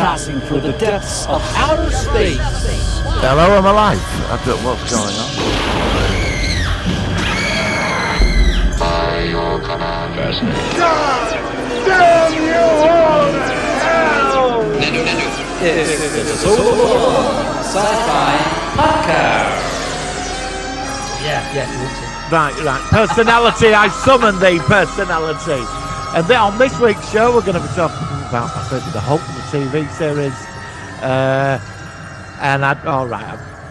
broadcasting through the depths of outer space. Hello, I'm alive. I don't know what's going on. God damn you all to hell! It's the Sci-Fi Podcast. Yeah. Right. Personality, I summon thee, personality. And then on this week's show, we're going to be talking about, I think, the Hulk, the TV series. I've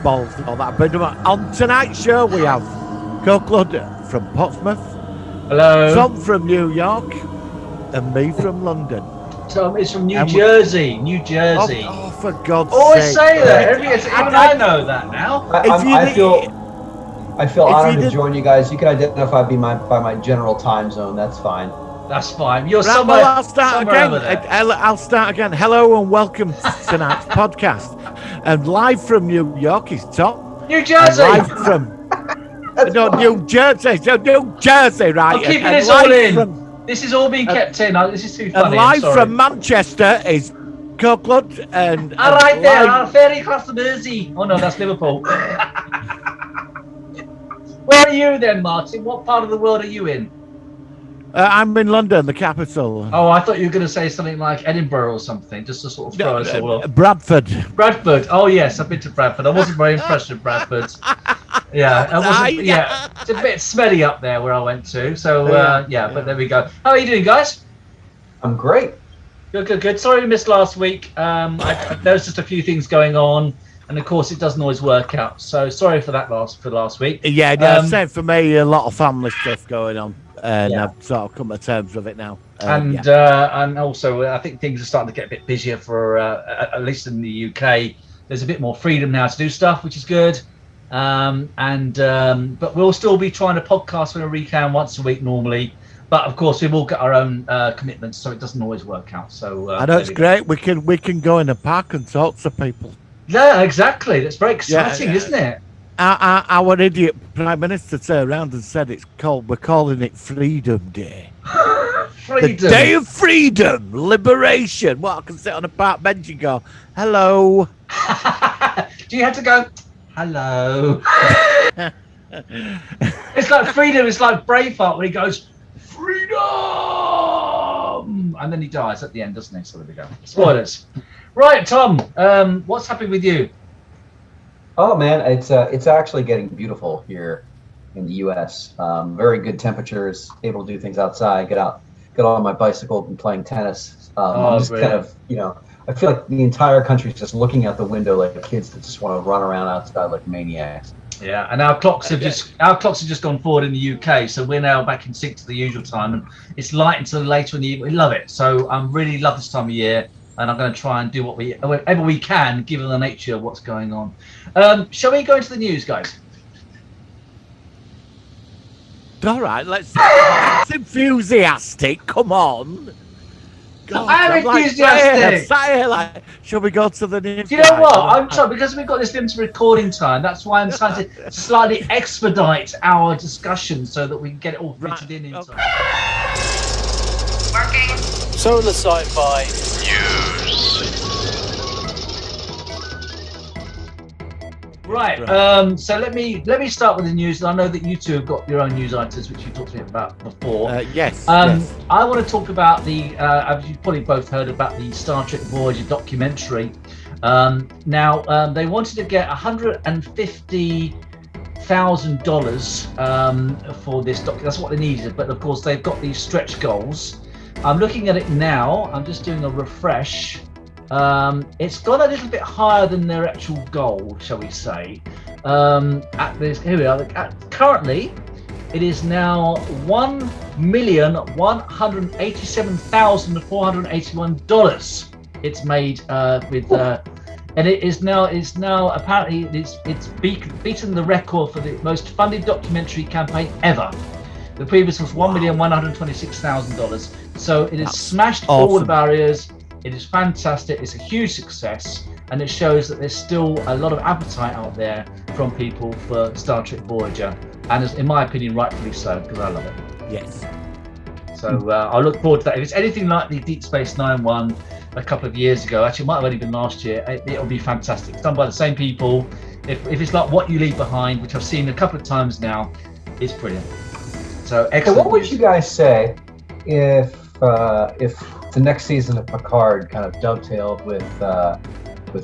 balls and all that. But on tonight's show, we have Copeland from Portsmouth. Hello. Tom from New York. And me from London. Tom is from New Jersey. New Jersey. Oh, for God's Always sake. say that. Even I know that now. I feel honored to join you guys. You can identify by my general time zone. That's fine. That's fine. You're right, somewhere. Well, I'll start again. Over there. I'll start again. Hello and welcome to tonight's podcast. And live from New York is Tom. New Jersey. And live from New Jersey. So New Jersey, right? I'm keeping this all in. This is all being kept in. This is too funny. And live from Manchester is Copeland and. All right there, ferry across the Mersey. Oh no, that's Liverpool. Where are you then, Martin? What part of the world are you in? I'm in London, the capital. Oh, I thought you were going to say something like Edinburgh or something, just to sort of throw us all off. Bradford. Bradford. Oh yes, I've been to Bradford. I wasn't very impressed with Bradford. Yeah, I wasn't. Yeah, it's a bit smelly up there where I went to. So but there we go. How are you doing, guys? I'm great. Good. Sorry we missed last week. I noticed just a few things going on, and of course it doesn't always work out. So sorry for that last week. Yeah, same for me. A lot of family stuff going on. And I've sort of come to terms with it now. And also, I think things are starting to get a bit busier for, at least in the UK. There's a bit more freedom now to do stuff, which is good. But we'll still be trying to podcast when we can once a week normally. But of course, we've all got our own commitments, so it doesn't always work out. So I know it's great. We can go in the park and talk to people. Yeah, exactly. That's very exciting, isn't it? Our idiot Prime Minister turned around and said we're calling it Freedom Day. Freedom. The Day of Freedom, Liberation. Well, I can sit on a park bench and go, hello. Do you have to go, hello? It's like freedom. It's like Braveheart when he goes, freedom! And then he dies at the end, doesn't he? So there we go. Spoilers. Right, Tom, what's happening with you? Oh man, it's actually getting beautiful here in the U.S. Very good temperatures. Able to do things outside. Get on my bicycle and playing tennis. I'm just kind of, I feel like the entire country is just looking out the window like kids that just want to run around outside like maniacs. Yeah, and our clocks have just gone forward in the UK, so we're now back in sync to the usual time, and it's light until later in the evening. We love it. So I really love this time of year. And I'm going to try and do whatever we can, given the nature of what's going on. Shall we go into the news, guys? All right, let's enthusiastic. Come on. God, I'm enthusiastic. Shall we go to the news? Do you know what? I'm trying, because we've got this limited recording time. That's why I'm trying to slightly expedite our discussion so that we can get it all fitted in time. Working. So the Sci-Fi News. Right. So let me start with the news. I know that you two have got your own news items, which you talked to me about before. Yes. I want to talk about as you've probably both heard about the Star Trek Voyager documentary. Now they wanted to get $150,000 for this doc. That's what they needed, but of course they've got these stretch goals. I'm looking at it now. I'm just doing a refresh. It's gone a little bit higher than their actual goal, shall we say. Here we are. Currently, it is now $1,187,481. It's made and it's now apparently it's beaten the record for the most funded documentary campaign ever. The previous was $1,126,000. So it has smashed all the barriers. It is fantastic. It's a huge success, and it shows that there's still a lot of appetite out there from people for Star Trek Voyager, and in my opinion, rightfully so, because I love it. Yes. So I look forward to that. If it's anything like the Deep Space Nine one, a couple of years ago. Actually, it might have only been last year. It'll be fantastic. It's done by the same people. If it's like What You Leave Behind, which I've seen a couple of times now, it's brilliant. So excellent. So what would you guys say if the next season of Picard kind of dovetailed with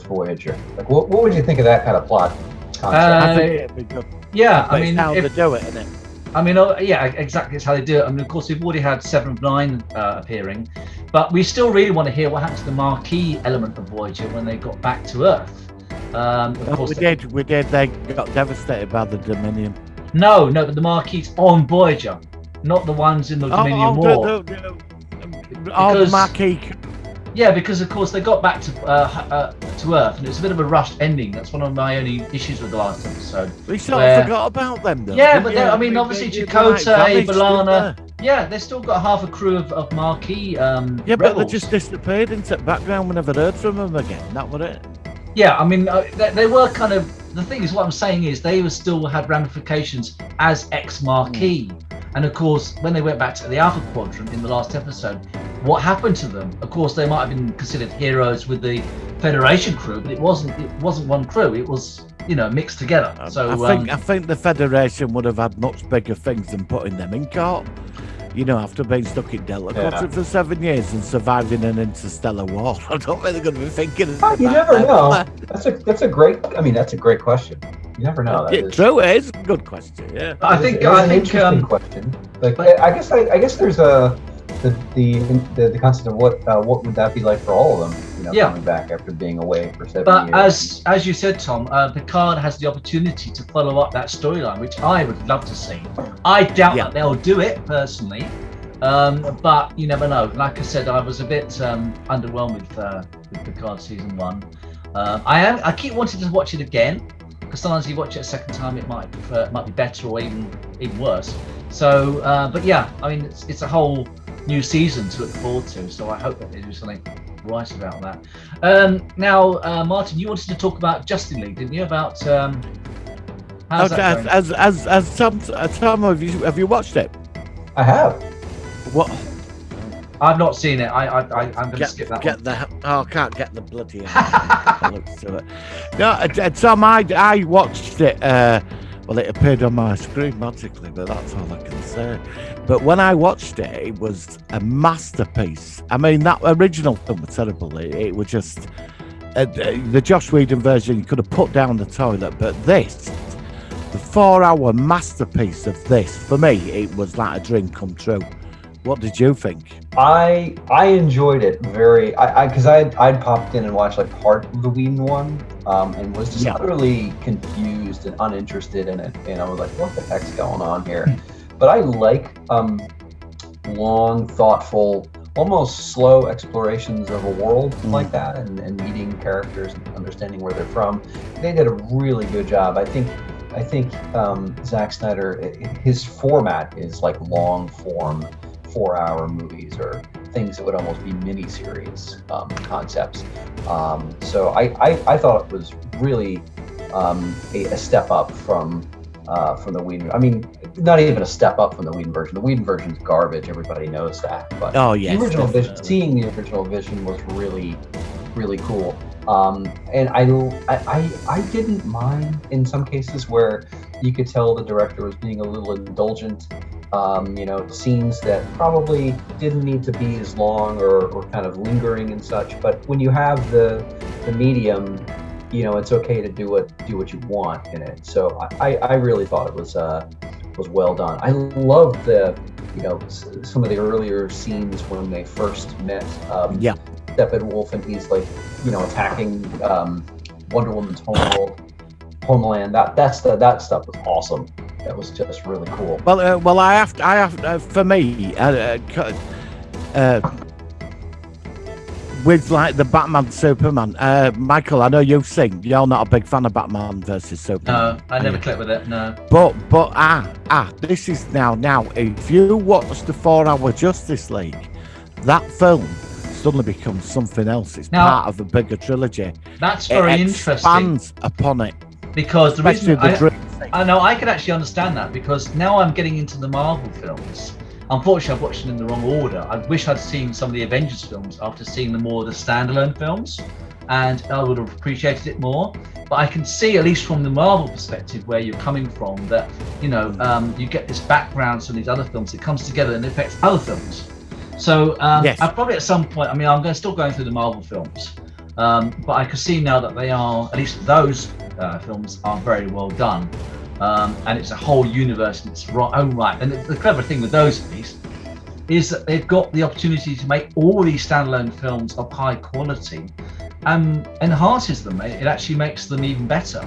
Voyager? Like, what would you think of that kind of plot concept? I think it'd be good. Yeah, But I mean, it's how they do it, isn't it? I mean, yeah, exactly. It's how they do it. I mean, of course, we've already had 7 of 9 appearing, but we still really want to hear what happened to the Marquis element of Voyager when they got back to Earth. Of course, We did. They got devastated by the Dominion. No, but the Marquis on Voyager, not the ones in the Dominion War. The Marquis. Yeah, because of course they got back to Earth, and it's a bit of a rushed ending. That's one of my only issues with the last episode. We sort of forgot about them, though. Yeah, but I mean, obviously Chakotay, B'Elanna. Yeah, they've still got half a crew of Marquis. Yeah, but rebels. they just disappeared into the background. We never heard from them again. That was it. Yeah, I mean, they were kind of. The thing is, what I'm saying is, they were still had ramifications as ex-Marquis, and of course, when they went back to the Alpha Quadrant in the last episode, what happened to them? Of course, they might have been considered heroes with the Federation crew, but it wasn't one crew. It was mixed together. So I think the Federation would have had much bigger things than putting them in court. After being stuck in Delta Quadrant for 7 years and surviving an interstellar war, I don't think they're going to be thinking. You never know. That's a great question. You never know. True, it is a good question. Yeah, I think an interesting question. Like, I guess there's the concept of what would that be like for all of them? Coming back after being away for 7 years. But as you said, Tom, Picard has the opportunity to follow up that storyline, which I would love to see. I doubt that they'll do it personally, but you never know. Like I said, I was a bit underwhelmed with Picard season 1. I keep wanting to watch it again, because sometimes you watch it a second time, it might be better or even worse. So, but yeah, I mean, it's a whole new season to look forward to. So I hope that they do something right about that. Now, Martin, you wanted to talk about Justice League, didn't you? About how's that going? As Tom, have you watched it? I have. What? I've not seen it. I'm going to skip that one. I can't get the bloody looks to it. No, Tom, I watched it. Well, it appeared on my screen magically, but that's all I can say. But when I watched it, it was a masterpiece. I mean, that original film was terrible. It was just the Joss Whedon version. You could have put down the toilet, but this, the 4-hour masterpiece of this, for me, it was like a dream come true. What did you think? I enjoyed it very, because I'd popped in and watched like part of the Whedon one, and was just utterly confused and uninterested in it. And I was like, what the heck's going on here? But I like long, thoughtful, almost slow explorations of a world like that, and meeting characters and understanding where they're from. They did a really good job. I think Zack Snyder, his format is like long form 4-hour movies or things that would almost be mini-series concepts. So I thought it was really a step up from the Whedon. I mean, not even a step up from the Whedon version. The Whedon version is garbage. Everybody knows that. But the original vision, seeing the original vision was really, really cool. And I didn't mind in some cases where you could tell the director was being a little indulgent. Scenes that probably didn't need to be as long or kind of lingering and such. But when you have the medium, it's okay to do what you want in it. So I really thought it was well done. I loved some of the earlier scenes when they first met Steppenwolf, and he's like attacking Wonder Woman's homeland. That stuff was awesome. That was just really cool. Well, I have for me, with like the Batman Superman. Michael, I know you've seen. You're not a big fan of Batman versus Superman. No, I never clicked with it. No. But this is now. If you watch the 4-hour Justice League, that film suddenly becomes something else. It's part of a bigger trilogy. That's very interesting. It expands upon it. Because the reason I know I can actually understand that, because now I'm getting into the Marvel films, Unfortunately, I've watched them in the wrong order. I wish I'd seen some of the Avengers films after seeing the standalone films, and I would have appreciated it more. But I can see, at least from the Marvel perspective, where you're coming from, that you get this background from these other films. It comes together and it affects other films. So Yes. I probably at some point, I'm still going through the Marvel films, but I can see now that they are, at least those films are very well done, and it's a whole universe in its own right. And the clever thing with those, at least, is that they've got the opportunity to make all these standalone films of high quality, and enhances them. It actually makes them even better.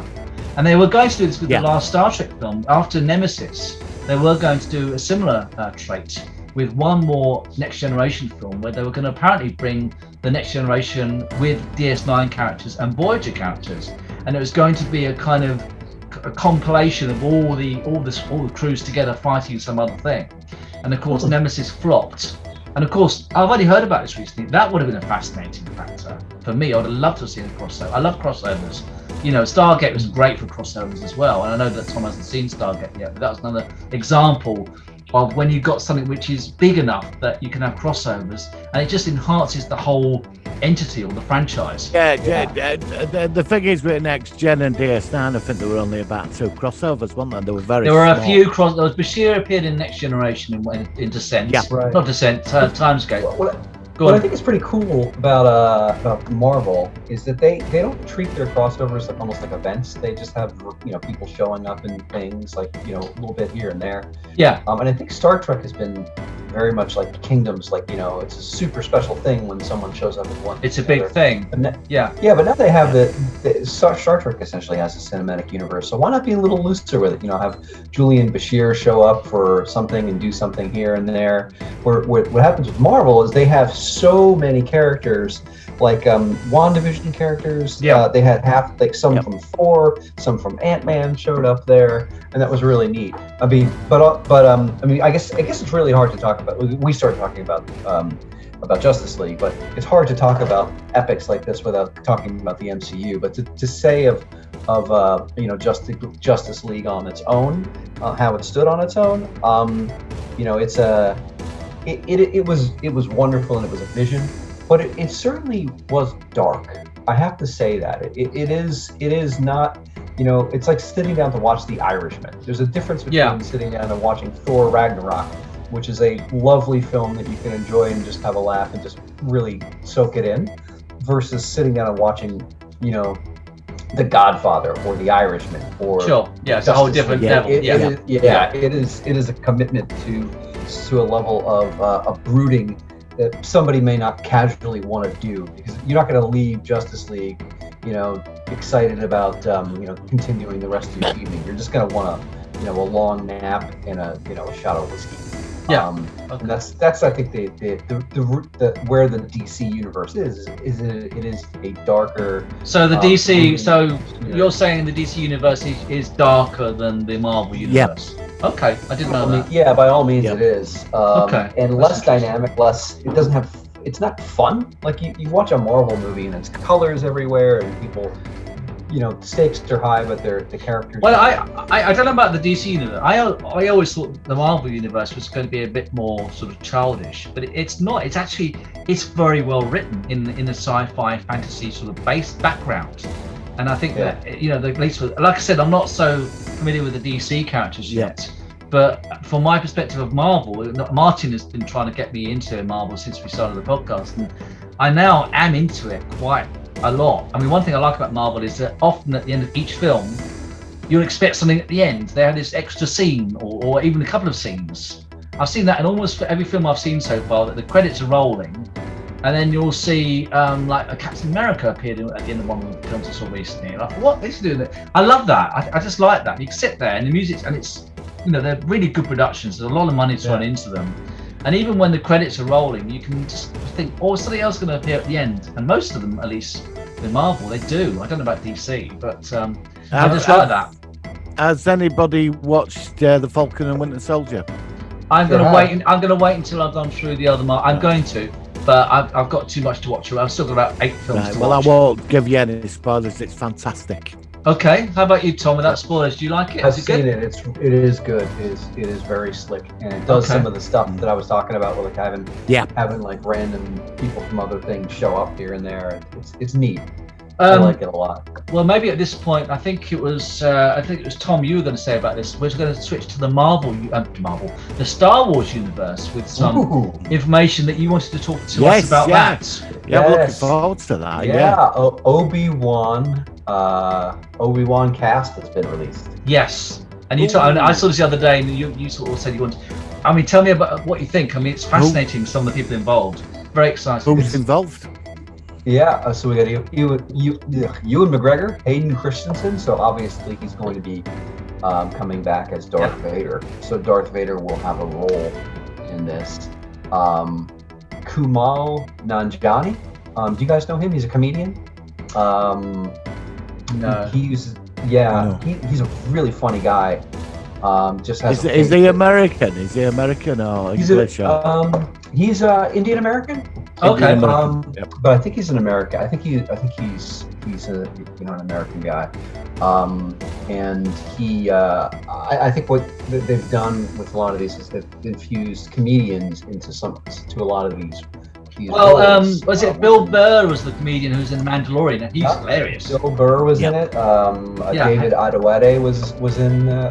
And they were going to do this with the last Star Trek film. After Nemesis, they were going to do a similar trait with one more Next Generation film, where they were going to apparently bring the Next Generation with DS9 characters and Voyager characters, and it was going to be a kind of a compilation of all the crews together fighting some other thing. And of course, Nemesis flopped. And of course, I've only heard about this recently. That would have been a fascinating factor for me. I would have loved to have seen a crossover. I love crossovers. Stargate was great for crossovers as well. And I know that Tom hasn't seen Stargate yet, but that was another example of when you've got something which is big enough that you can have crossovers, and it just enhances the whole entity or the franchise. The thing is with Next Gen and DS9, I think there were only about 2 crossovers, weren't there? They were very. There were small. a few crossovers. Bashir appeared in Next Generation in Descent. Yeah, right. Not Descent. Timescape. What I think is pretty cool about Marvel is that they don't treat their crossovers like almost like events. They just have people showing up in things like a little bit here and there. Yeah. And I think Star Trek has been very much like Kingdoms. Like it's a super special thing when someone shows up in one. It's a big thing. But now they have the Star Trek essentially has a cinematic universe. So why not be a little looser with it? Have Julian Bashir show up for something and do something here and there. What happens with Marvel is they have so many characters, like WandaVision characters. They had some from Thor, some from Ant-Man showed up there, and that was really neat. I mean, I guess it's really hard to talk about. We started talking about Justice League, but it's hard to talk about epics like this without talking about the MCU. But to say of Justice League on its own, how it stood on its own, it was wonderful and it was a vision, but it certainly was dark. I have to say that it is not. It's like sitting down to watch The Irishman. There's a difference between sitting down and watching Thor Ragnarok, which is a lovely film that you can enjoy and just have a laugh and just really soak it in, versus sitting down and watching, The Godfather or The Irishman or it's a whole different level. It is a commitment to a level of brooding that somebody may not casually want to do, because you're not going to leave Justice League, excited about continuing the rest of your evening. You're just going to want a long nap and a shot of whiskey. And that's I think the where the DC universe is a darker. So the DC. So you're saying the DC universe is darker than the Marvel universe? Yep. Okay, I didn't know that. Yeah, by all means it is. And less dynamic, it doesn't have. It's not fun. Like you watch a Marvel movie and it's colors everywhere and people. Stakes are high, but the characters. Well, I don't know about the DC universe. I always thought the Marvel universe was going to be a bit more sort of childish, but it's not. It's very well written in the sci-fi fantasy sort of base background, and I think that at least like I said, I'm not so familiar with the DC characters yet. But from my perspective of Marvel, Martin has been trying to get me into Marvel since we started the podcast, and I now am into it quite a lot. I mean, one thing I like about Marvel is that often at the end of each film, you'll expect something at the end. They have this extra scene or even a couple of scenes. I've seen that in almost every film I've seen so far, that the credits are rolling, and then you'll see like a Captain America appeared at the end of one of the films I saw recently. And I thought, what? They're doing that. I love that. I just like that. You can sit there and the music, and it's, they're really good productions. There's a lot of money thrown into them. And even when the credits are rolling, you can just think, something else going to appear at the end. And most of them, at least in Marvel, they do. I don't know about DC, but I just like that. Has anybody watched The Falcon and Winter Soldier? I'm going to wait. I'm going to wait until I've gone through the other. I'm going to, but I've got too much to watch. I've still got about 8 films to watch. Well, I won't give you any spoilers. It's fantastic. Okay, how about you, Tom? Without spoilers, do you like it? I've Is it seen good? it. It is good. It is very slick, and it does Okay. some of the stuff that I was talking about, with like Yeah. having like random people from other things show up here and there. It's neat. I like it a lot. Well, maybe at this point, I think it was Tom. You were going to say about this. We're going to switch to the the Star Wars universe with some Ooh. information that you wanted to talk to Yes, us about. yeah. That. Yeah, we're looking Yes. forward to that. Yeah, Obi-Wan cast that's been released. Yes, and you. I saw this the other day, and you sort of said you wanted. I mean, tell me about what you think. I mean, it's fascinating. Some of the people involved. Very exciting. Who's involved? Yeah, so we got Ewan McGregor, Hayden Christensen. So obviously he's going to be coming back as Darth Vader. So Darth Vader will have a role in this. Kumail Nanjiani. Do you guys know him? He's a comedian. No. He's a really funny guy. Just has Is he American? Is he American or English? He's Indian American. Okay. Yep. But I think he's an American. I think he's an American guy. And he I think what they've done with a lot of these is they've infused comedians into a lot of these. Well, was it Bill Burr was the comedian who was in Mandalorian? And he's hilarious. Bill Burr was in it. David Adewale was in the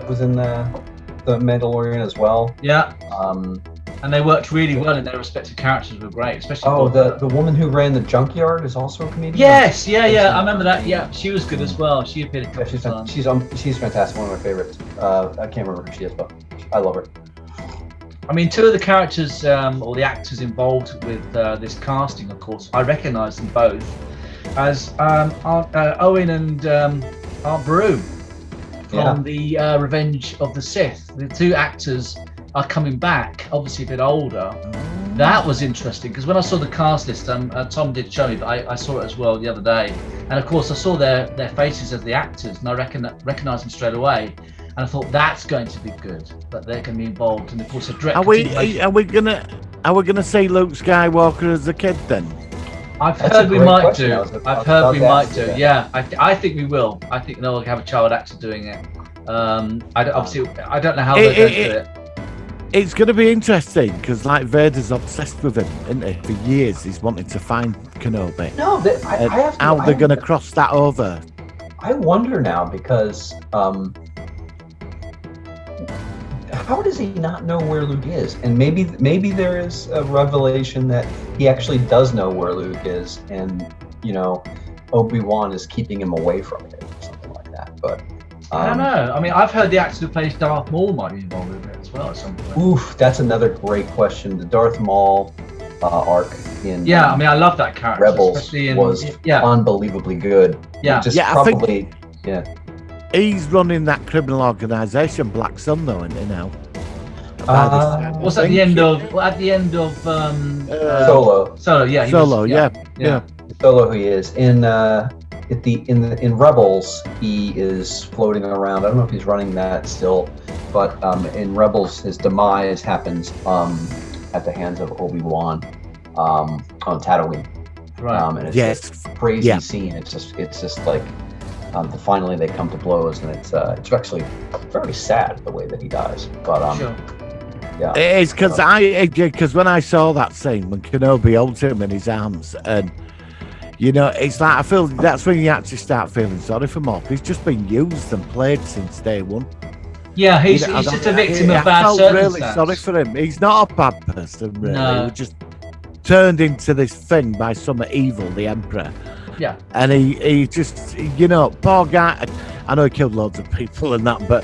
Mandalorian as well. Yeah. And they worked really well, and their respective characters were great, especially. Oh, the woman who ran the junkyard is also a comedian. Yes, yeah, I remember that. Yeah, she was good as well. She appeared a couple of times. She's fantastic. One of my favorites. I can't remember who she is, but I love her. I mean, two of the characters or the actors involved with this casting, of course, I recognise them both as Owen and Aunt Beru from the Revenge of the Sith. The two actors are coming back, obviously a bit older. That was interesting because when I saw the cast list, Tom did show me, but I saw it as well the other day. And of course, I saw their faces as the actors, and I recognised them straight away. And I thought that's going to be good, that they're going to be involved. And of course, a direct. Are we gonna see Luke Skywalker as a kid then? I've heard we might do. Yeah, I think we will. I think they'll have a child actor doing it. I don't know how they're going to do it. It's going to be interesting because, like, Vader's obsessed with him, isn't he? For years, he's wanted to find Kenobi. No, how they're going to cross that over? I wonder now because how does he not know where Luke is? And maybe there is a revelation that he actually does know where Luke is, and Obi-Wan is keeping him away from it or something like that. But I don't know. I mean, I've heard the actor who plays Darth Maul might be involved with it as well at some point. Oof, that's another great question. The Darth Maul arc in I mean, I love that character. Rebels was unbelievably good. I think he's running that criminal organisation, Black Sun, though, isn't he now? What's at the end of Solo? Solo, yeah. Solo. Solo, he is in Rebels. He is floating around. I don't know if he's running that still, but in Rebels, his demise happens at the hands of Obi-Wan on Tatooine. Right. And it's a crazy scene. It's just like finally they come to blows, and it's actually very sad the way that he dies. But yeah, it is because when I saw that scene when Kenobi holds him in his arms, and it's like I feel that's when you actually start feeling sorry for Mork. He's just been used and played since day one. Yeah, he's just a victim of bad circumstances. I felt really sorry for him. He's not a bad person, really. No. He was just turned into this thing by some evil, the Emperor. Yeah. And he just, poor guy. I know he killed loads of people and that, but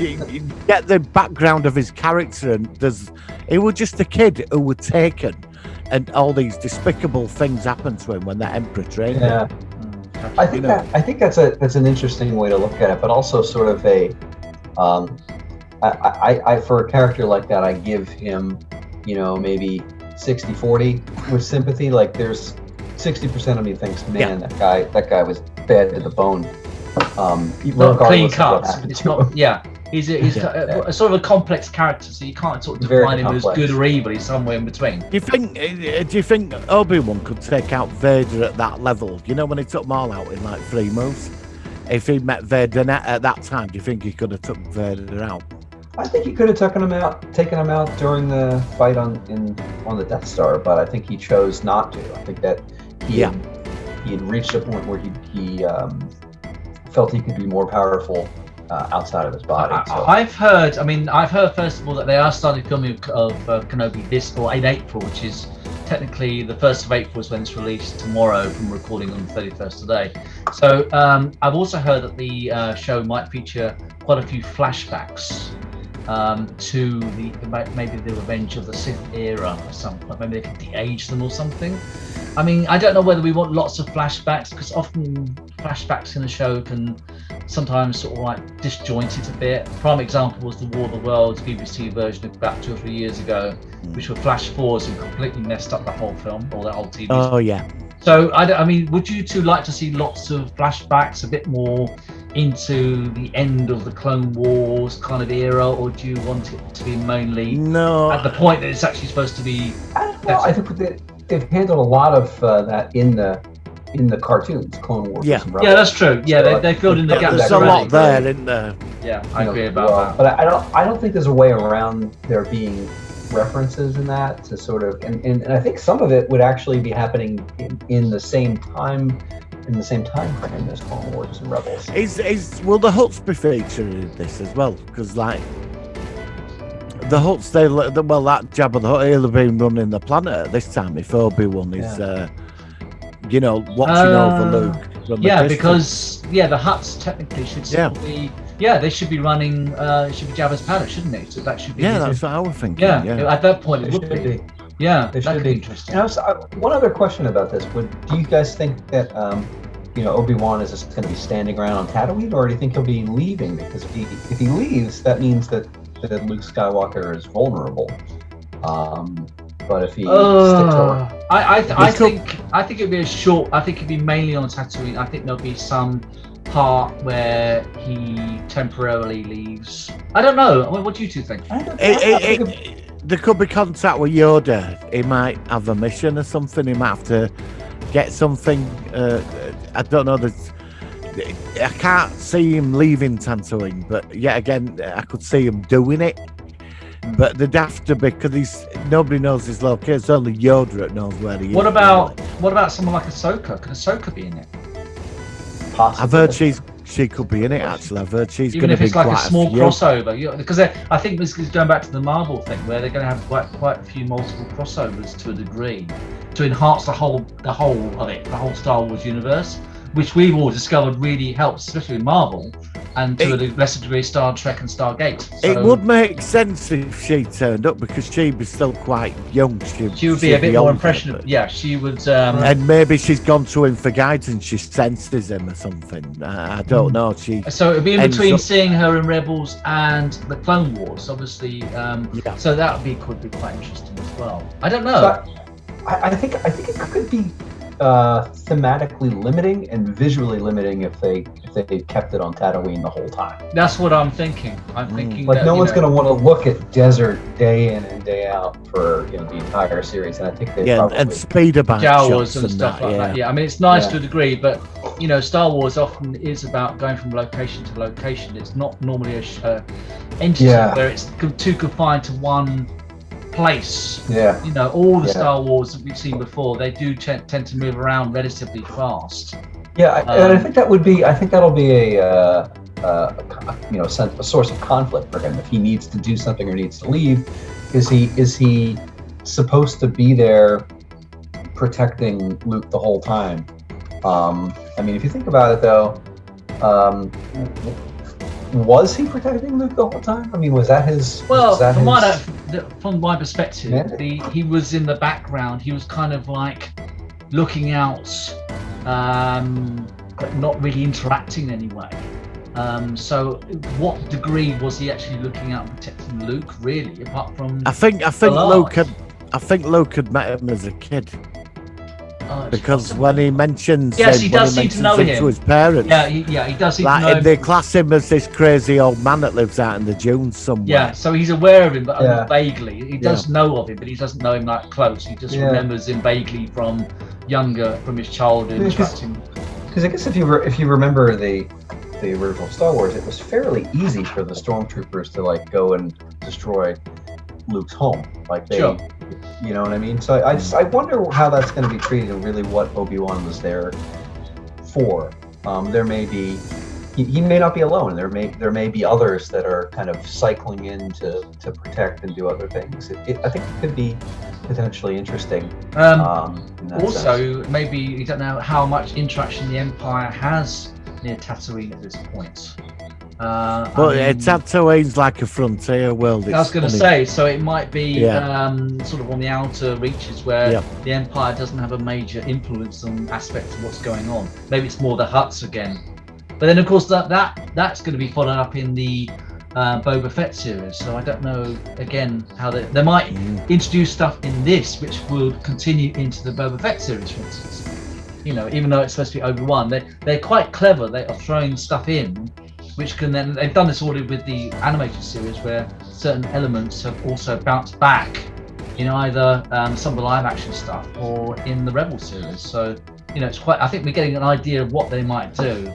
you get the background of his character, and he was just a kid who was taken, and all these despicable things happened to him when that Emperor trained him. I think that's an interesting way to look at it, but also sort of I for a character like that, I give him, maybe 60-40 with sympathy. Like there's 60% of me thinks, man, that guy was bad to the bone. Not clean cut. It's not. Yeah, he's a sort of a complex character, so you can't sort of define him as good or evil. He's somewhere in between. Do you think Obi-Wan could take out Vader at that level? When he took them all out in like 3 moves? if he met Vader at that time, do you think he could have took Vader out? I think he could have taken him out during the fight on the Death Star, but I think he chose not to. I think that he had reached a point where he felt he could be more powerful outside of his body. So. I've heard first of all that they are starting filming of Kenobi in April, which is technically the 1st of April is when it's released tomorrow from recording on the 31st today. So I've also heard that the show might feature quite a few flashbacks to maybe the Revenge of the Sith era or something. Maybe they could de-age them or something. I mean, I don't know whether we want lots of flashbacks, because often flashbacks in a show can sometimes sort of like disjoint it a bit. Prime example was the War of the Worlds BBC version of about 2 or 3 years ago, which were flash forwards and completely messed up the whole film or the whole TV. Oh yeah. So I mean, would you two like to see lots of flashbacks, a bit more into the end of the Clone Wars kind of era, or do you want it to be mainly at the point that it's actually supposed to be? I don't know. I think they've handled a lot of that in the cartoons, Clone Wars. Yeah, yeah, that's true. Yeah, so they filled in the gaps. There's a lot there, isn't there? Yeah, I agree about that. But I don't think there's a way around there being references in that to sort of, and I think some of it would actually be happening in the same time frame as Clone Wars and Rebels. Will the Hutts be featured in this as well? Because like the Hutts, that Jabba the Hutt, he'll have been running the planet at this time if Obi-Wan is watching over Luke. Yeah, because the Hutts technically should still be. Yeah, they should be running. It should be Jabba's palace, shouldn't it? So that should be. Yeah, that's what I was thinking. Yeah, at that point it would be. Yeah, it should be interesting. And one other question about this: do you guys think that Obi-Wan is just going to be standing around on Tatooine, or do you think he'll be leaving? Because if he leaves, that means that Luke Skywalker is vulnerable. But if he sticks around, I think it'd be I think it'd be mainly on Tatooine. I think there'll be some part where he temporarily leaves. I don't know. What do you two think? There could be contact with Yoda. He might have a mission or something. He might have to get something. I don't know. I can't see him leaving Tatooine, but yet again, I could see him doing it. But they'd have to, because nobody knows his location. It's only Yoda that knows where he is. What about someone like Ahsoka? Could Ahsoka be in it? Possibly. I've heard she could be in it. Actually, I've heard she's going to be even if it's like quite a small crossover. Because I think this is going back to the Marvel thing, where they're going to have quite a few multiple crossovers to a degree, to enhance the whole of it, the whole Star Wars universe, which we've all discovered really helps, especially in Marvel, and to a lesser degree Star Trek and Stargate. So it would make sense if she turned up, because she was still quite young. She would be a bit more impressionable. Yeah, she would. And maybe she's gone to him for guidance. She senses him or something. I don't know. So it'd be in between seeing her in Rebels and the Clone Wars, obviously. So that could be quite interesting as well. I don't know. So I think it could be thematically limiting and visually limiting if they kept it on Tatooine the whole time. That's what I'm thinking. I'm thinking like no one's going to want to look at desert day in and day out for the entire series, and I think they probably and speeder bike Jawas and stuff like that. Yeah, I mean it's nice to a degree, but Star Wars often is about going from location to location. It's not normally a entity where it's too confined to one place. All the Star Wars that we've seen before, they do tend to move around relatively fast. And I think that'll be a source of conflict for him if he needs to do something or needs to leave. Is he supposed to be there protecting Luke the whole time? I mean, if you think about it though, was he protecting Luke the whole time? I mean, was that his? Well, from my perspective, he was in the background. He was kind of like looking out, but not really interacting in any way. So, what degree was he actually looking out and protecting Luke? Really, apart from I think Luke had met him as a kid. Because when he mentions, he does seem to know him to his parents. He does seem to know him. They class him as this crazy old man that lives out in the dunes somewhere. Yeah, so he's aware of him, but only vaguely. He does know of him, but he doesn't know him like close. He just remembers him vaguely from his childhood. Because I guess if you remember the the original Star Wars, it was fairly easy for the stormtroopers to like go and destroy Luke's home. Like they, Sure. you know what I mean? So I wonder how that's going to be treated and really what Obi-Wan was there for. There may be, he may not be alone. There may be others that are kind of cycling in to protect and do other things. I think it could be potentially interesting. In that Also, sense. maybe you don't know how much interaction the Empire has near Tatooine at this point. But I mean, Tatooine's like a frontier world. I was going to say, so it might be Yeah. sort of on the outer reaches where Yep. the Empire doesn't have a major influence on aspects of what's going on. Maybe it's more the Hutts again. But then, of course, that's going to be followed up in the Boba Fett series. So I don't know, again, how they might introduce stuff in this which will continue into the Boba Fett series, for instance. You know, even though it's supposed to be Obi-Wan, they're quite clever. They are throwing stuff in which can then, they've done this already with the animated series where certain elements have also bounced back in either some of the live action stuff or in the Rebel series. So, you know, it's quite, I think we're getting an idea of what they might do,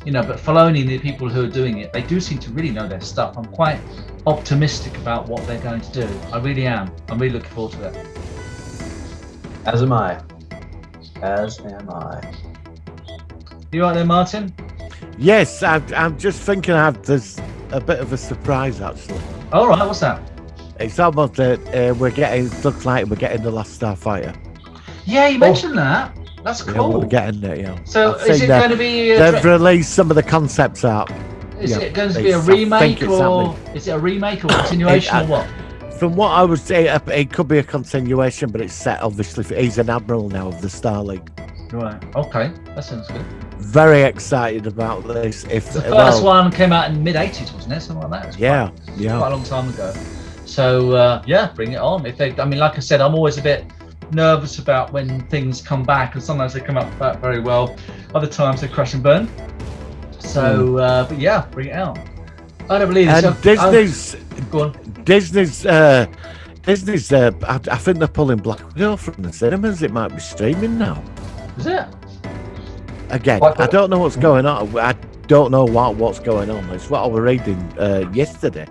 you know, but Filoni and the people who are doing it, they do seem to really know their stuff. I'm quite optimistic about what they're going to do. I really am. I'm really looking forward to that. As am I. As am I. You right there, Martin? Yes, I'm just thinking there's a bit of a surprise actually. All right, what's that? It's almost looks like we're getting the last Starfighter. Yeah, you mentioned that. That's Yeah, cool. we're getting it, yeah. So I've is seen it that. going to be They've released some of the concepts out. is yeah, it going to be a I think remake it's or happening. is it a remake or continuation or what? From what I would say, it could be a continuation, but it's set obviously. He's an admiral now of the Star League. Right. Okay, that sounds good. Very excited about this. If The first one came out in mid-80s, wasn't it? Something like that. It was yeah, quite yeah. a long time ago. So yeah, bring it on. I mean, like I said, I'm always a bit nervous about when things come back, and sometimes they come up back very well. Other times they crash and burn. So, but yeah, bring it out. I don't believe it. And Disney's Go on. Disney's. I think they're pulling Black Widow from the cinemas. It might be streaming now. Is it? Again, Black I Widow. don't know what's going on. I don't know what's going on. It's what I was reading yesterday,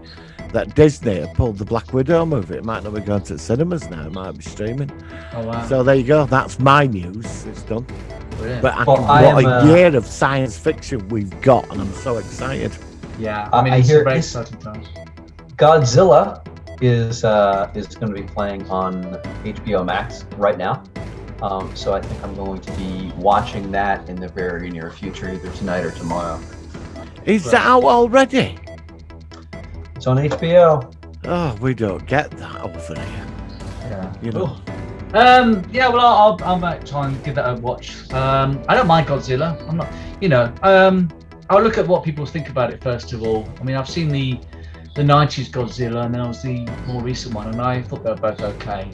that Disney have pulled the Black Widow movie. It might not be going to the cinemas now. It might be streaming. Oh wow. So there you go. That's my news. It's done. Brilliant. But Well, what a am, year of science fiction we've got, and I'm so excited. yeah, I mean, I it's hear a very it's- exciting times. Godzilla is going to be playing on HBO Max right now. So I think I'm going to be watching that in the very near future, either tonight or tomorrow. Is that out already? It's on HBO. Oh, we don't get that over here. Yeah. You know. Yeah, well, I'll might try and give that a watch. I don't mind Godzilla. I'm not, you know, I'll look at what people think about it first of all. I mean, I've seen the 90s Godzilla, and then I was the more recent one, and I thought they were both okay.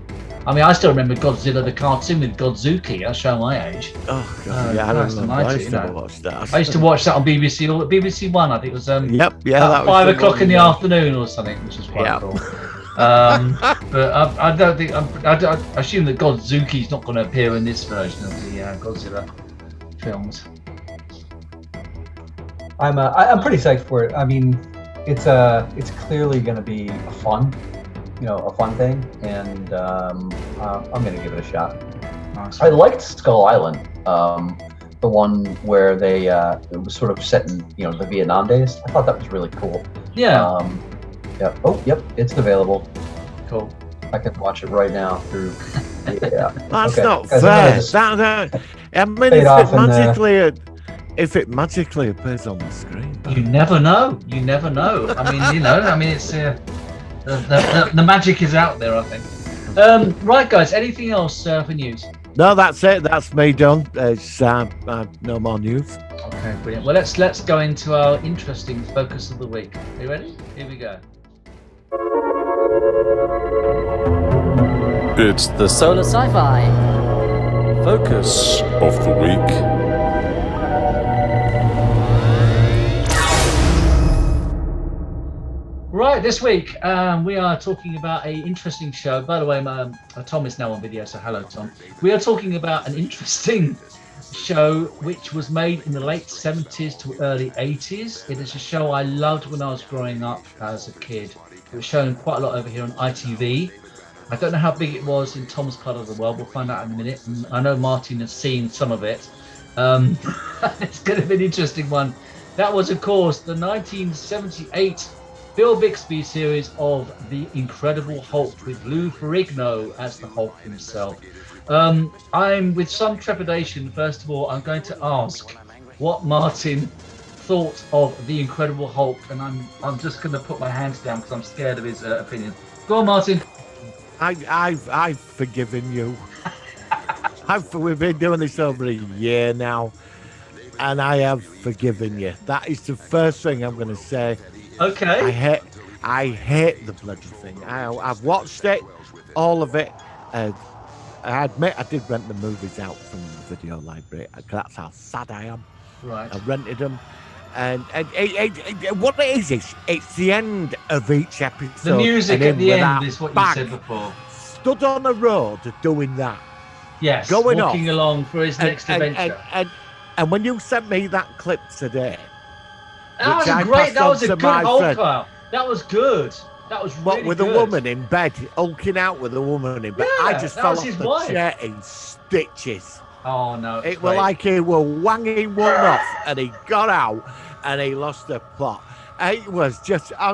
I mean, I still remember Godzilla the cartoon with Godzuki. That's showing my age. Oh, God. Yeah, I Christ don't know. I almighty, used you to know. watch that. I used to watch that on BBC One. I think it was Yep, yeah, about that was 5 the o'clock one, in the yeah. afternoon or something, which was quite Yeah. cool. But I don't think I assume that Godzuki's not going to appear in this version of the Godzilla films. I'm pretty psyched for it. I mean, it's clearly going to be a fun thing, and I'm going to give it a shot. Nice. I liked Skull Island, the one where it was sort of set in the Vietnam days. I thought that was really cool. Yeah, Yeah. Oh, yep. It's available. cool. I can watch it right now through. Yeah. That's Okay. not Guys, fair. I'm gonna just I mean, fade off and, if it magically appears on the screen. You never know. You never know. I mean, it's the magic is out there, I think. Right, guys. Anything else for news? No, that's it. That's me done. It's no more news. Okay, brilliant. Well, let's go into our interesting focus of the week. Are you ready? Here we go. It's the Solar Sci-Fi. focus of the week. Right, this week we are talking about an interesting show. By the way, Tom is now on video, so hello, Tom. We are talking about an interesting show which was made in the late 70s to early 80s. It is a show I loved when I was growing up as a kid. It was shown quite a lot over here on ITV. I don't know how big it was in Tom's part of the world. We'll find out in a minute. And I know Martin has seen some of it. It's going to be an interesting one. That was, of course, the 1978 Bill Bixby series of The Incredible Hulk with Lou Ferrigno as the Hulk himself. I'm with some trepidation. First of all, I'm going to ask what Martin thought of The Incredible Hulk, and I'm just going to put my hands down because I'm scared of his opinion. Go on, Martin. I've forgiven you. We've been doing this over a year now, and I have forgiven you. That is the first thing I'm going to say. Okay. I hate the bloody thing. I've watched it, all of it. I admit I did rent the movies out from the video library. That's how sad I am. Right. I rented them. And what it is, it's the end of each episode. The music at the end is what you said before. Stood on a road doing that. Yes, going walking off, along for his next adventure. And when you sent me that clip today, that was great. That was a good Hulk. That was good. That was really with good. a woman in bed, hulking out with a woman in bed. Yeah, I just fell off the wife. chair in stitches. Oh no! It was like he was wanging one off, and he got out, and he lost the plot. It was just, I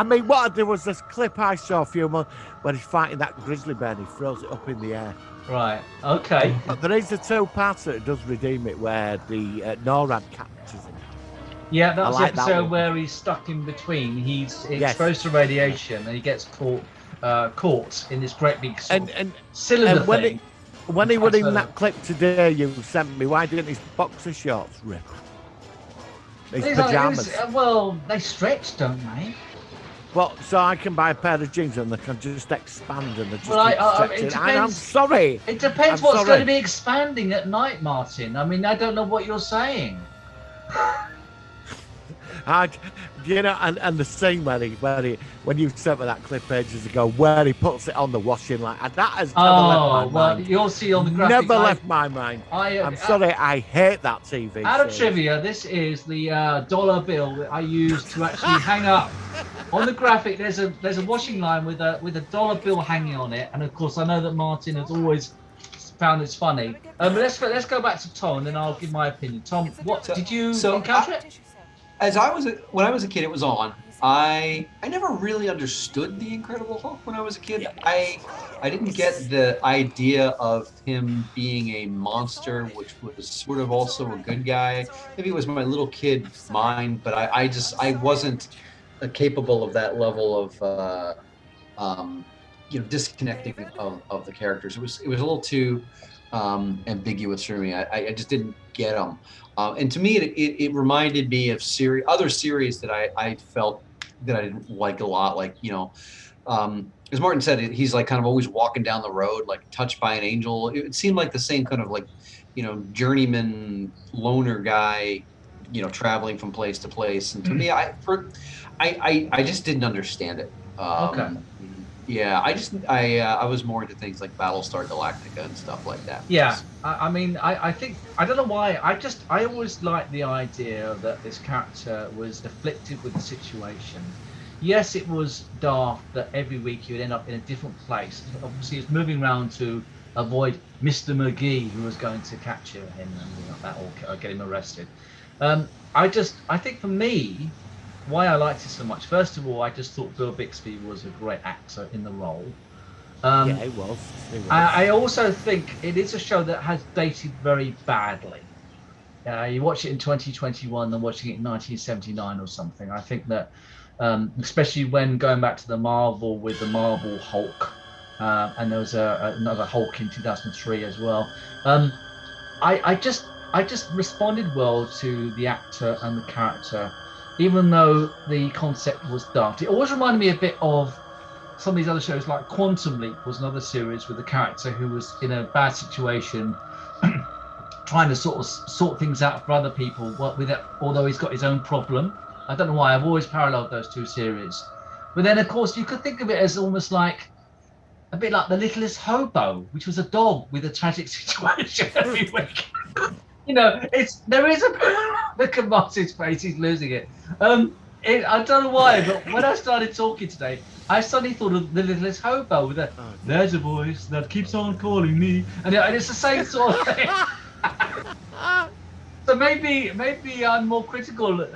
mean, what I did was this clip I saw a few months when he's fighting that grizzly bear, and he throws it up in the air. Right. Okay. But there is a two-parter that does redeem it, where the NORAD captures him. Yeah, that's the episode where he's stuck in between. He's exposed to radiation, and he gets caught in this great big cylinder thing. When he was in that clip today you sent me, why didn't his boxer shorts rip? His pajamas. Well, they stretch, don't they? Well, so I can buy a pair of jeans and they can just expand and they just it depends. I'm sorry. It depends what's going to be expanding at night, Martin. I mean, I don't know what you're saying. And the scene where when you sent me that clip ages ago, where he puts it on the washing line, and that has never left my mind. You'll see on the graphic. Never left my mind. I'm sorry, I hate that TV. Out of trivia, this is the dollar bill that I use to actually hang up. On the graphic, there's a washing line with a dollar bill hanging on it, and of course, I know that Martin has always found this funny. But let's go back to Tom, and then I'll give my opinion. Tom, did you encounter it? When I was a kid, it was on. I never really understood the Incredible Hulk when I was a kid. I didn't get the idea of him being a monster, which was sort of also a good guy. Maybe it was my little kid mind, but I wasn't capable of that level of disconnecting of the characters. It was a little too ambiguous for me. I just didn't get them. And to me, it reminded me of other series that I felt that I didn't like a lot. Like, as Martin said, he's like kind of always walking down the road, like touched by an angel. It seemed like the same kind of like, journeyman loner guy, traveling from place to place. And to me, I just didn't understand it. Okay. Yeah, I was more into things like Battlestar Galactica and stuff like that. Yeah, I think, I don't know why, I always liked the idea that this character was afflicted with the situation. Yes, it was daft that every week he would end up in a different place. Obviously, he was moving around to avoid Mr. McGee, who was going to capture him and that or get him arrested. I think for me, why I liked it so much. First of all, I just thought Bill Bixby was a great actor in the role. Yeah, he was. I also think it is a show that has dated very badly. You watch it in 2021 than watching it in 1979 or something. I think that, especially when going back to the Marvel with the Marvel Hulk, and there was another Hulk in 2003 as well. I just responded well to the actor and the character. Even though the concept was daft. It always reminded me a bit of some of these other shows, like Quantum Leap was another series with a character who was in a bad situation, trying to sort things out for other people, although he's got his own problem. I don't know why. I've always paralleled those two series. But then, of course, you could think of it as almost like a bit like The Littlest Hobo, which was a dog with a tragic situation every week. You know, there is a look at Martin's face; he's losing it. I don't know why, but when I started talking today, I suddenly thought of The Littlest Hobo with there's a voice that keeps on calling me, and it's the same sort of thing. So maybe I'm more critical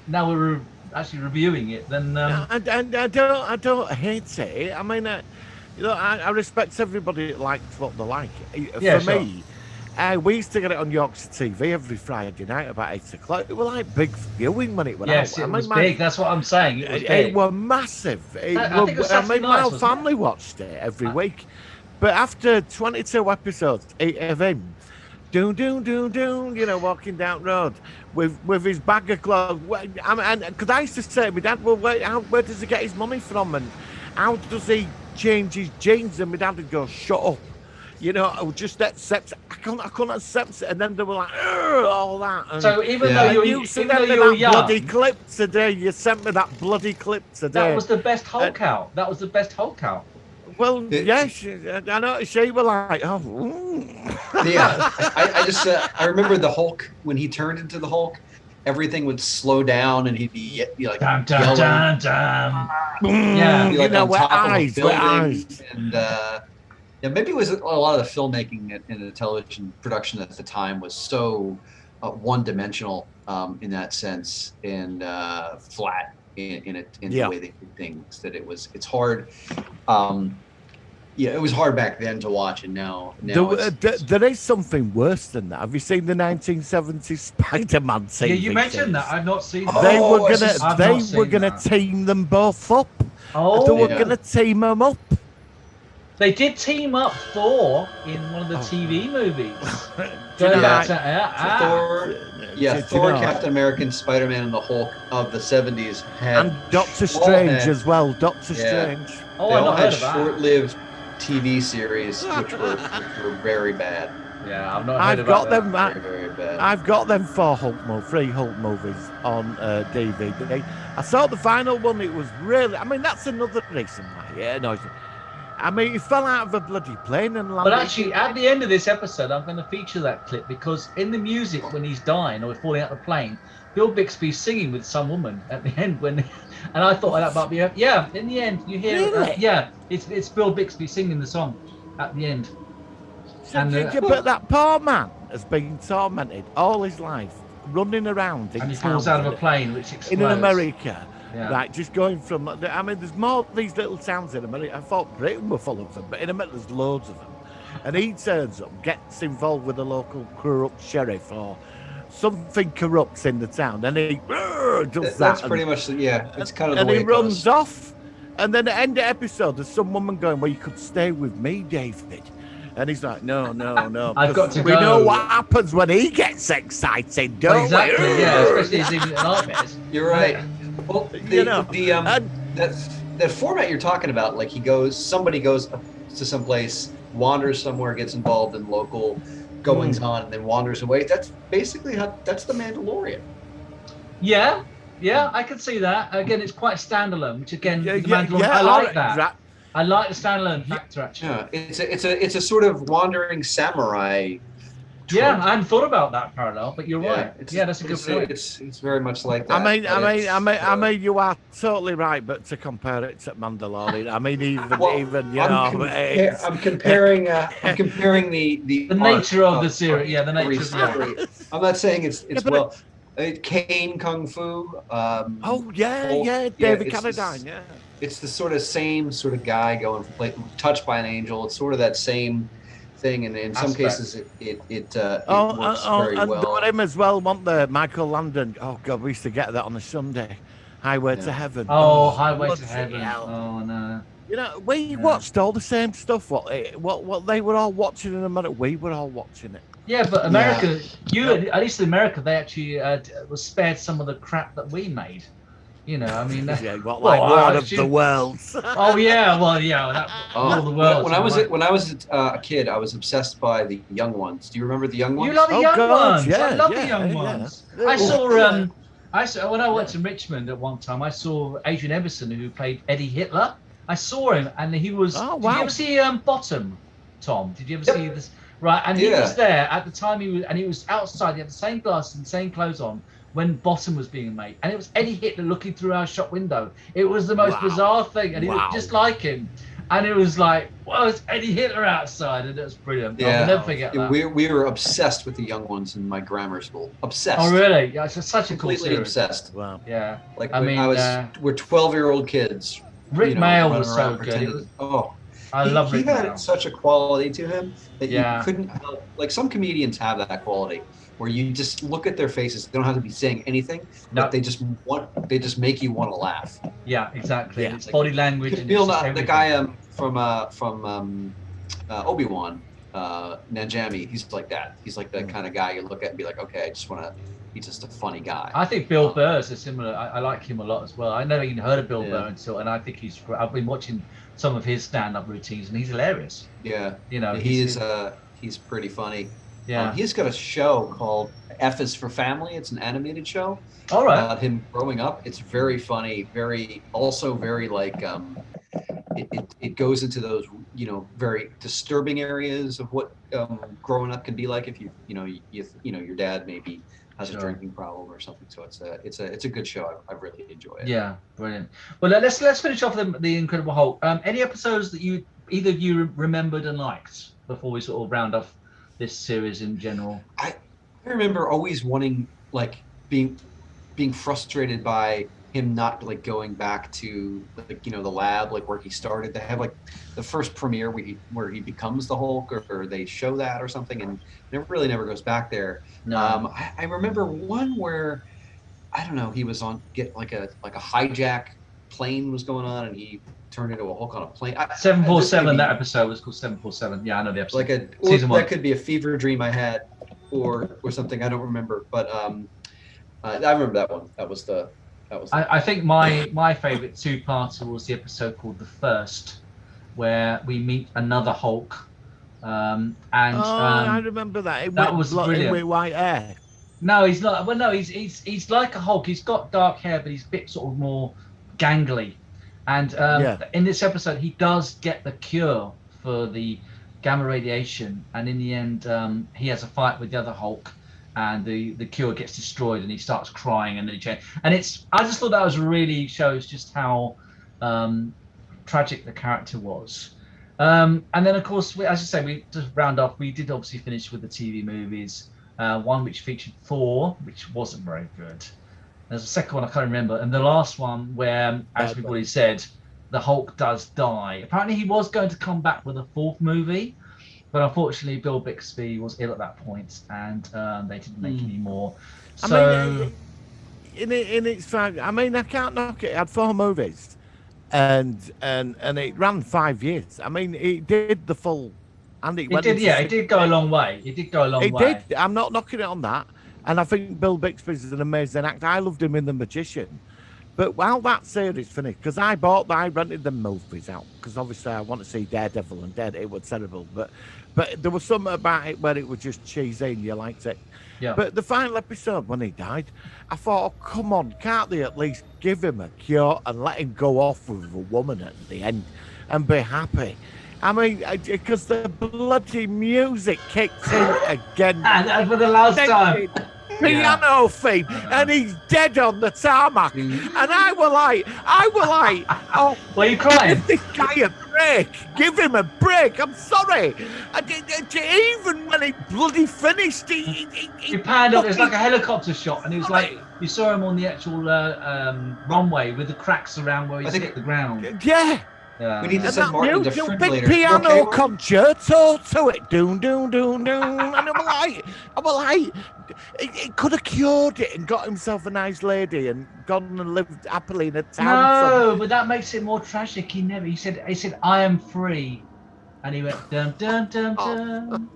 now we're actually reviewing it than. I don't hate it. I mean, I respect everybody that likes what they like. Yeah, For me, we used to get it on Yorkshire TV every Friday night about 8 o'clock. It was like big viewing when it went out. Yes, it was big. That's what I'm saying. It was big. It was massive. My whole family watched it every week. But after 22 episodes of him, walking down the road with his bag of clothes. Because I used to say to my dad, well, where does he get his money from? And how does he change his jeans? And my dad would go, shut up. Just accept it. I couldn't accept it. And then they were like, all that. And so even though you were young, bloody clip today, you sent me that bloody clip today. That was the best Hulk out. That was the best Hulk out. Well, yes, I know. She were like, oh. Yeah, I remember the Hulk, when he turned into the Hulk, everything would slow down and he'd be like, dun, dun, dun, dun. Yeah, he'd be like on top eyes, of a building. And maybe it was a lot of the filmmaking in the television production at the time was so one-dimensional in that sense and flat in the way they did things that it's hard. It was hard back then to watch, and now there is something worse than that. Have you seen the 1970s Spider-Man TV? Yeah, you mentioned that. I've not seen that. They were gonna team them both up. They were gonna team them up. They did team up Thor in one of the TV movies. Thor, Captain America, and Spider-Man, and the Hulk of the 70s had, and Doctor Strange as well. Doctor Strange. They all had short-lived TV series which were very bad. Yeah, I've not heard about them. Very bad. I've got them 3 Hulk movies on DVD. I saw the final one. It was really. I mean, that's another reason why. Yeah, no. I mean, he fell out of a bloody plane and landed. But actually, at the end of this episode, I'm going to feature that clip because in the music when he's dying or falling out of the plane, Bill Bixby's singing with some woman at the end and I thought that might be in the end you hear really? It's Bill Bixby singing the song at the end. But that poor man has been tormented all his life, running around and he falls out of a plane which explodes. In America. Yeah. Right, just going from. I mean, there's more of these little towns in America. I thought Britain were full of them, but in America there's loads of them. And he turns up, gets involved with a local corrupt sheriff or something corrupts in the town, and he does that. That's pretty much it's kind of the way it goes. And he runs off, and then at the end of the episode, there's some woman going, "Well, you could stay with me, David." And he's like, no. I've got to go. We know what happens when he gets excited, don't exactly, we? Yeah, especially as even nightmares. You're right. Well, that format you're talking about, like somebody goes to some place, wanders somewhere, gets involved in local goings on, and then wanders away. That's basically that's the Mandalorian. Yeah, I can see that. Again, it's quite standalone, which again, the Mandalorian, I like that. I like the standalone factor actually. Yeah, it's a sort of wandering samurai. Yeah, I hadn't thought about that parallel, but you're right. That's a good point. It's very much like that. I mean, you are totally right, but to compare it to Mandalorian, I mean, I'm comparing the nature of the series. Yeah, the nature of the series. I'm not saying it's Kane Kung Fu. David Carradine. Yeah, it's the same sort of guy going from touched by an angel. It's sort of that same thing, and in some cases it works very well. And him as well, want the Michael Landon. Oh God, we used to get that on a Sunday. Highway to Heaven. Oh, Highway to Heaven. Oh no. We watched all the same stuff. What they were all watching in America, we were all watching it. Yeah, but America, at least in America, they actually was spared some of the crap that we made. I mean, War of the Worlds. Oh yeah, War of the Worlds. When I was a kid, I was obsessed by the Young Ones. Do you remember the Young Ones? You love the Young Ones. Yeah, I love the Young Ones. I When I went to Richmond at one time, I saw Adrian Emerson, who played Eddie Hitler. I saw him, and he was. Oh, Did wow. you ever see Bottom, Tom? Did you ever see this? Right, and he was there at the time. He was outside. He had the same glasses and same clothes on when Bottom was being made, and it was Eddie Hitler looking through our shop window. It was the most bizarre thing, and he looked just like him. And it was like, well, it's Eddie Hitler outside, and it was brilliant. Yeah, I'll never forget that. We were obsessed with the young ones in my grammar school. Obsessed. Oh, really? Yeah, it's just such a cool Completely series. obsessed. Wow. Yeah. Like I mean, we're 12-year-old kids. Rick Mail was running around so good. pretending- I love He Rick had Mail. such a quality to him that Yeah. you couldn't help. Like some comedians have that quality where you just look at their faces. They don't have to be saying anything, but they just make you want to laugh. Yeah, exactly. Yeah. It's body language. You and feel it's just the everything. guy from Obi-Wan, Nanjami. He's like that. He's like that kind of guy you look at and be like, okay, I just want to. He's just a funny guy. I think Bill Burr is a similar. I like him a lot as well. I never even heard of Bill Yeah. Burr until, and I think he's. I've been watching some of his stand-up routines, and he's hilarious. Yeah, You know, he's pretty funny. Yeah. He's got a show called F is for Family. It's an animated show All right. about him growing up. It's very funny, very like it goes into those very disturbing areas of what growing up can be like if your dad maybe has a drinking problem or something. So it's a good show. I really enjoy it. Yeah, brilliant. Well, let's finish off the Incredible Hulk. Any episodes that either of you remembered and liked before we sort of round off this series in general? I remember always wanting, like, being frustrated by him not like going back to the lab, like where he started. They have like the first premiere where he becomes the Hulk, or they show that or something, and it really never goes back there. No. I remember one where I don't know, he was on like a hijack plane was going on, and he turned into a Hulk on a plane. 747. That episode was called 747. Yeah, I know the episode. Like Season 1. that could be a fever dream I had, or something. I don't remember, but I remember that one. That was the. I think my favorite two-parter was the episode called The First, where we meet another Hulk. I remember that. That was brilliant. With white hair. No, he's not. Well, no, he's like a Hulk. He's got dark hair, but he's a bit sort of more gangly. And in this episode, he does get the cure for the gamma radiation, and in the end, he has a fight with the other Hulk, and the cure gets destroyed, and he starts crying, and then he changes. And I just thought that was really shows just how tragic the character was. And then, of course, as I say, we just round off. We did obviously finish with the TV movies. One which featured Thor, which wasn't very good. There's a second one I can't remember, and the last one where, as we've already said, the Hulk does die. Apparently, he was going to come back with a fourth movie, but unfortunately, Bill Bixby was ill at that point, and they didn't make any more. So, I mean, I can't knock it. It had 4 movies, and it ran 5 years. I mean, it did the full. And it did go a long way. It did go a long way. It did. I'm not knocking it on that. And I think Bill Bixby's an amazing actor. I loved him in The Magician. But while that series finished, because I rented the movies out, because obviously I want to see Daredevil and Dead. It was terrible. But there was something about it where it was just cheesy and you liked it. Yeah. But the final episode, when he died, I thought, oh, come on, can't they at least give him a cure and let him go off with a woman at the end and be happy? I mean, because the bloody music kicked in again. And for the last time. Piano theme, and he's dead on the tarmac. And I were like, oh, were you crying? Give this guy a break. Give him a break. I'm sorry. Even when he bloody finished, he panned up. It was like a helicopter shot, and it was like you saw him on the actual runway with the cracks around where he hit the ground. Yeah. We need to send Martin to defibrillator. Big piano concerto to it, doom, doom, doom, doom. And I'm like, he could have cured it and got himself a nice lady and gone and lived happily in a town. No, but that makes it more tragic. He said, I am free, and he went dun dun dun dun,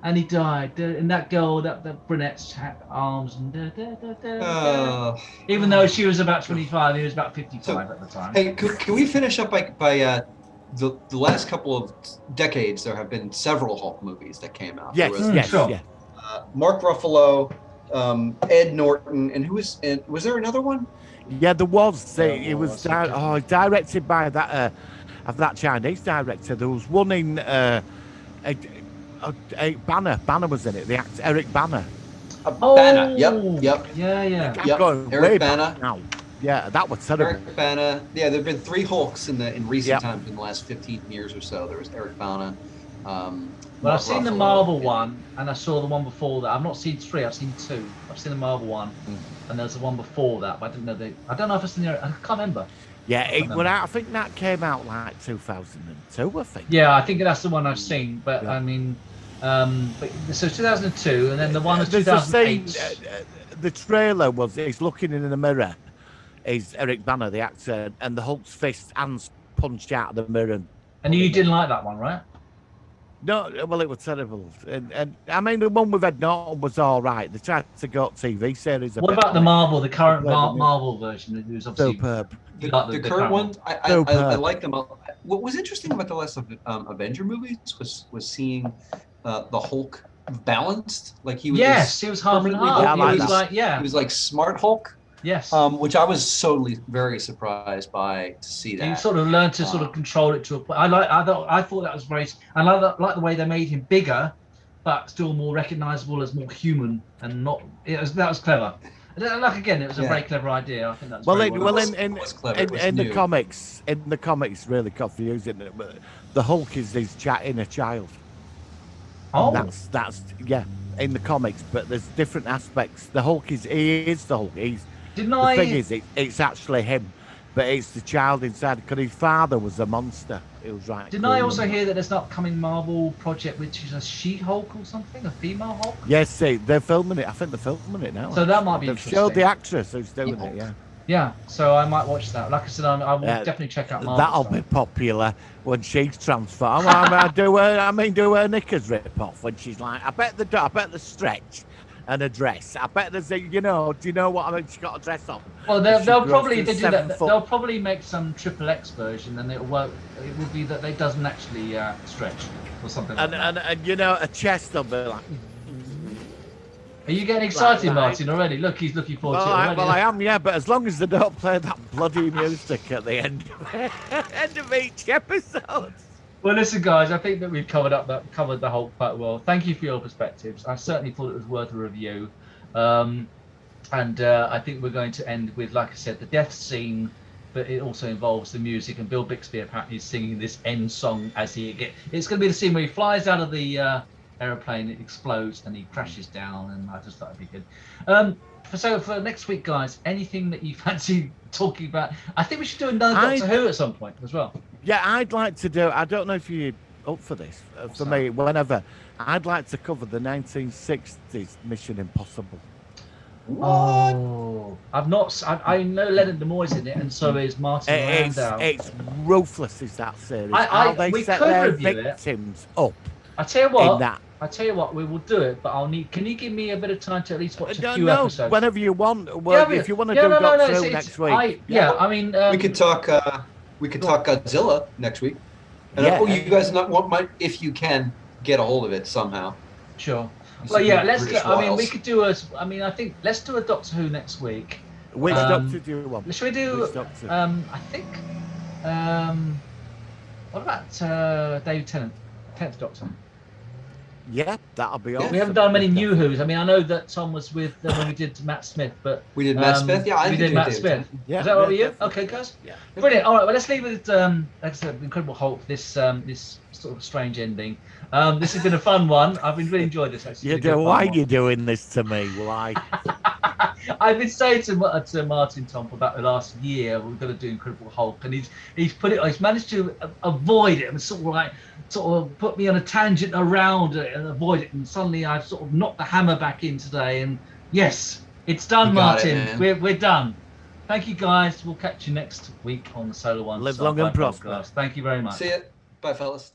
and he died. And that girl, that brunette's arms, and even though she was about 25, he was about 55 at the time. Hey, can we finish up by the last couple of decades? There have been several Hulk movies that came out. Yes, Mark Ruffalo Ed Norton, and was there another one? Yeah, there was. It was directed by that Chinese director. There was one in Banner. Banner was in it. The actor Eric Banner. Bana. Yep. Yeah. Yep. Going Eric way Bana. back now. Yeah, that was terrible. Eric Bana. Yeah, there have been 3 Hulks in recent times, in the last 15 years or so. There was Eric Bana. Well, I've seen the Marvel one, and I saw the one before that. I've not seen 3. I've seen 2. I've seen the Marvel one, and there's the one before that. But I didn't know I don't know if it's in there. I can't remember. Yeah, I think that came out like 2002. I think. Yeah, I think that's the one I've seen. But I mean, so 2002, and then the one was 2008. The trailer was he's looking in the mirror. Is Eric Bana, the actor, and the Hulk's fist hands punched out of the mirror. And you didn't like that one, right? No, well, it was terrible. And I mean, the one with Ed Norton was all right. They tried to go TV series. What about the Marvel, the current Marvel version? It was obviously superb. The current one, I like them. What was interesting about the last Avenger movies was seeing the Hulk balanced. Like he was. Yes, he was half and half. He was like Smart Hulk. Yes. Which I was totally very surprised by to see that. You sort of learned to sort of control it to a point. I thought that was very. I like the way they made him bigger, but still more recognizable as more human and not. That was clever. Like again, it was a very clever idea. I think that's in the comics, really confusing. The Hulk is his inner child. Oh, that's in the comics, but there's different aspects. The Hulk is the Hulk. The thing is, it's actually him, but it's the child inside because his father was a monster. It was right. Didn't I also hear that there's an upcoming Marvel project which is a She-Hulk or something, a female Hulk? Yes, they're filming it. I think they're filming it now. So that might be interesting. Showed the actress who's doing it. Yeah. Yeah, so I might watch that. Like I said, I will definitely check out Marvel. That'll be popular when she's transformed. I do her knickers rip off when she's like, I bet the stretch and a dress. I bet there's do you know what I mean? She's got a dress on. Well, they'll probably if they do that. They'll probably make some XXX version, and it'll work. It will be that it doesn't actually stretch or something. And a chest will be like. Are you getting excited, Martin, already? Look, he's looking forward to it already. Well, I am, yeah, but as long as they don't play that bloody music at the end of each episode. Well, listen, guys, I think that we've covered the whole quite well. Thank you for your perspectives. I certainly thought it was worth a review. And I think we're going to end with, like I said, the death scene, but it also involves the music, and Bill Bixby apparently is singing this end song as it's going to be the scene where he flies out of the aeroplane, it explodes and he crashes down, and I just thought it'd be good. So for next week, guys, anything that you fancy talking about? I think we should do another Doctor Who at some point as well. Yeah, I'd like to do. I don't know if you're up for this. For me, whenever I'd like to cover the 1960s Mission Impossible. What? Oh, I've not. I know Leonard Nimoy's in it, and so is Martin Landau. It's ruthless, is that series? We set could their review victims up. I tell you what, we will do it, but can you give me a bit of time to at least watch a few episodes? Whenever you want. Well, if you want to do Doctor Who next week. I mean, we could talk Godzilla next week. And you guys if you can get a hold of it somehow. Sure. Well, yeah, we could do I think let's do a Doctor Who next week. Which Doctor do you want? Should we do? I think. What about David Tennant, 10th Doctor? Yeah, that'll be awesome. We haven't done many new Who's. I mean, I know that Tom was with when we did Matt Smith, but we did Matt Smith. Yeah, we did Matt Smith. Yeah, is that what you? Yeah. Okay, guys. Yeah. Brilliant. All right, well, let's leave it. Like I said, Incredible Hulk. This sort of strange ending. This has been a fun one. I've been really enjoyed this. Actually, why are you doing this to me? Why? I've been saying to Martin, Tom, for about the last year, we're going to do Incredible Hulk, and he's managed to avoid it and sort of put me on a tangent around it and avoid it, and suddenly I've sort of knocked the hammer back in today, and yes, it's done, Martin. We're done. Thank you, guys. We'll catch you next week on the Solar One. Live long and prosper. Thank you very much. See ya. Bye, fellas.